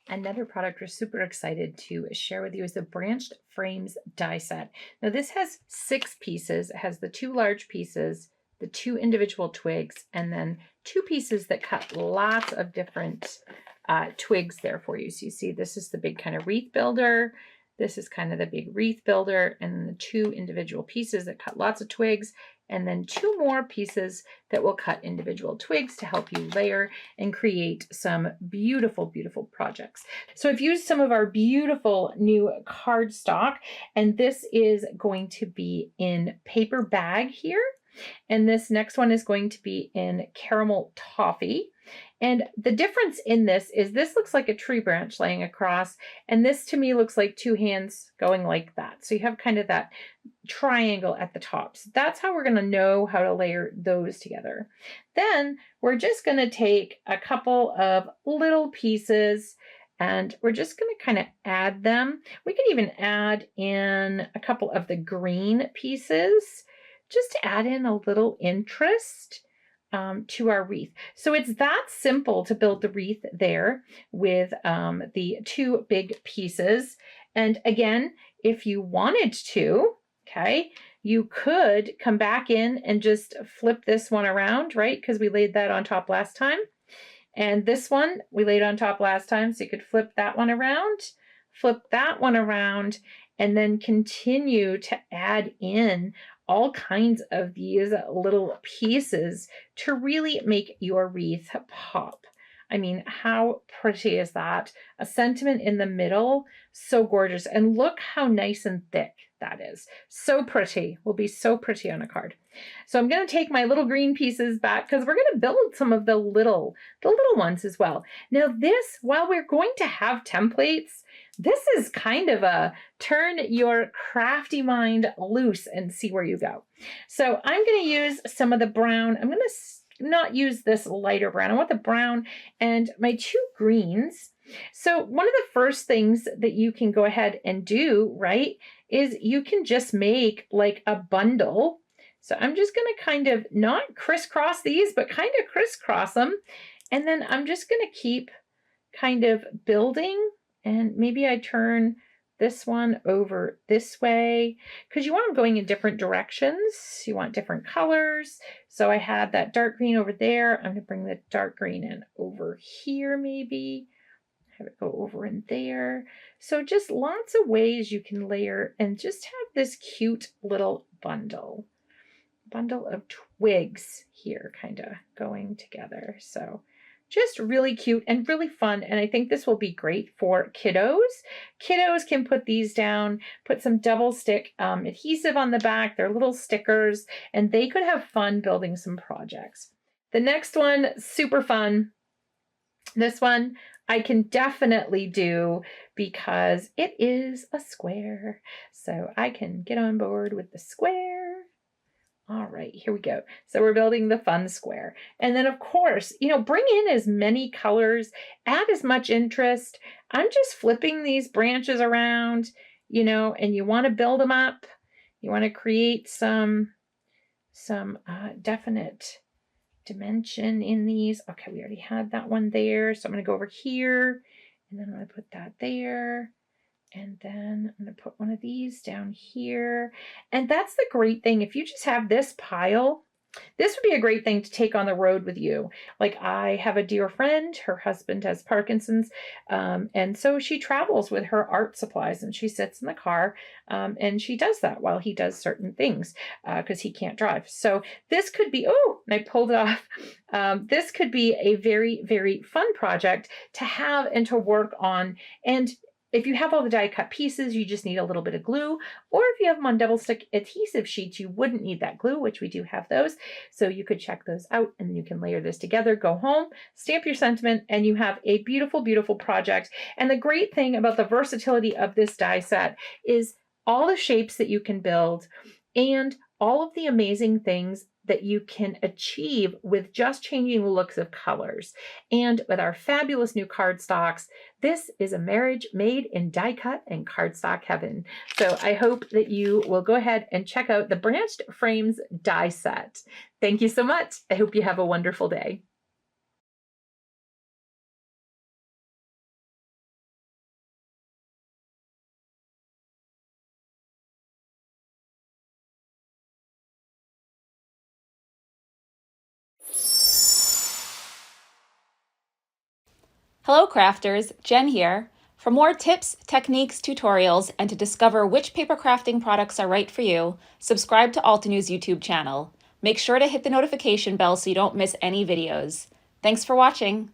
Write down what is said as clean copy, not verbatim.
Another product we're super excited to share with you is the Branched Frames die set. Now this has 6 pieces. It has the 2 large pieces, the 2 individual twigs, and then 2 pieces that cut lots of different twigs there for you. So you see this is the big kind of wreath builder. This is kind of the big wreath builder, and then the 2 individual pieces that cut lots of twigs, and then 2 more pieces that will cut individual twigs to help you layer and create some beautiful, beautiful projects. So I've used some of our beautiful new cardstock, and this is going to be in paper bag here. And this next one is going to be in caramel toffee. And the difference in this is this looks like a tree branch laying across, and this to me looks like 2 hands going like that. So you have kind of that triangle at the top. So that's how we're going to know how to layer those together. Then we're just going to take a couple of little pieces and we're just going to kind of add them. We can even add in a couple of the green pieces just to add in a little interest to our wreath. So it's that simple to build the wreath there with the 2 big pieces. And again, if you wanted to, okay, you could come back in and just flip this one around, right? Because we laid that on top last time. And this one we laid on top last time. So you could flip that one around, flip that one around, and then continue to add in all kinds of these little pieces to really make your wreath pop. I mean, how pretty is that? A sentiment in the middle, so gorgeous. And look how nice and thick that is. So pretty, will be so pretty on a card. So I'm going to take my little green pieces back because we're going to build some of the little ones as well. Now this, while we're going to have templates, this is kind of a turn your crafty mind loose and see where you go. So I'm going to use some of the brown. I'm going to not use this lighter brown. I want the brown and my 2 greens. So one of the first things that you can go ahead and do, right, is you can just make like a bundle. So I'm just going to kind of not crisscross these, but kind of crisscross them. And then I'm just going to keep kind of building. And maybe I turn this one over this way because you want them going in different directions. You want different colors. So I had that dark green over there. I'm going to bring the dark green in over here maybe. Have it go over in there. So just lots of ways you can layer and just have this cute little bundle of twigs here kind of going together. So just really cute and really fun. And I think this will be great for kiddos. Kiddos can put these down, put some double stick adhesive on the back, they're little stickers, and they could have fun building some projects. The next one, super fun. This one I can definitely do because it is a square. So I can get on board with the square. All right, here we go. So we're building the fun square. And then of course, bring in as many colors, add as much interest. I'm just flipping these branches around, and you want to build them up. You want to create some definite dimension in these. Okay, we already had that one there. So I'm going to go over here and then I'm going to put that there. And then I'm going to put one of these down here. And that's the great thing. If you just have this pile, this would be a great thing to take on the road with you. Like I have a dear friend, her husband has Parkinson's. And so she travels with her art supplies and she sits in the car and she does that while he does certain things because he can't drive. So this could be, oh, and I pulled it off. This could be a very, very fun project to have and to work on. And if you have all the die cut pieces, you just need a little bit of glue, or if you have them on double stick adhesive sheets, you wouldn't need that glue, which we do have those. So you could check those out and then you can layer this together, go home, stamp your sentiment, and you have a beautiful, beautiful project. And the great thing about the versatility of this die set is all the shapes that you can build and all of the amazing things that you can achieve with just changing the looks of colors. And with our fabulous new cardstocks, this is a marriage made in die cut and cardstock heaven. So I hope that you will go ahead and check out the Branched Frames die set. Thank you so much. I hope you have a wonderful day. Hello crafters, Jen here. For more tips, techniques, tutorials, and to discover which paper crafting products are right for you, subscribe to Altenew's YouTube channel. Make sure to hit the notification bell so you don't miss any videos. Thanks for watching.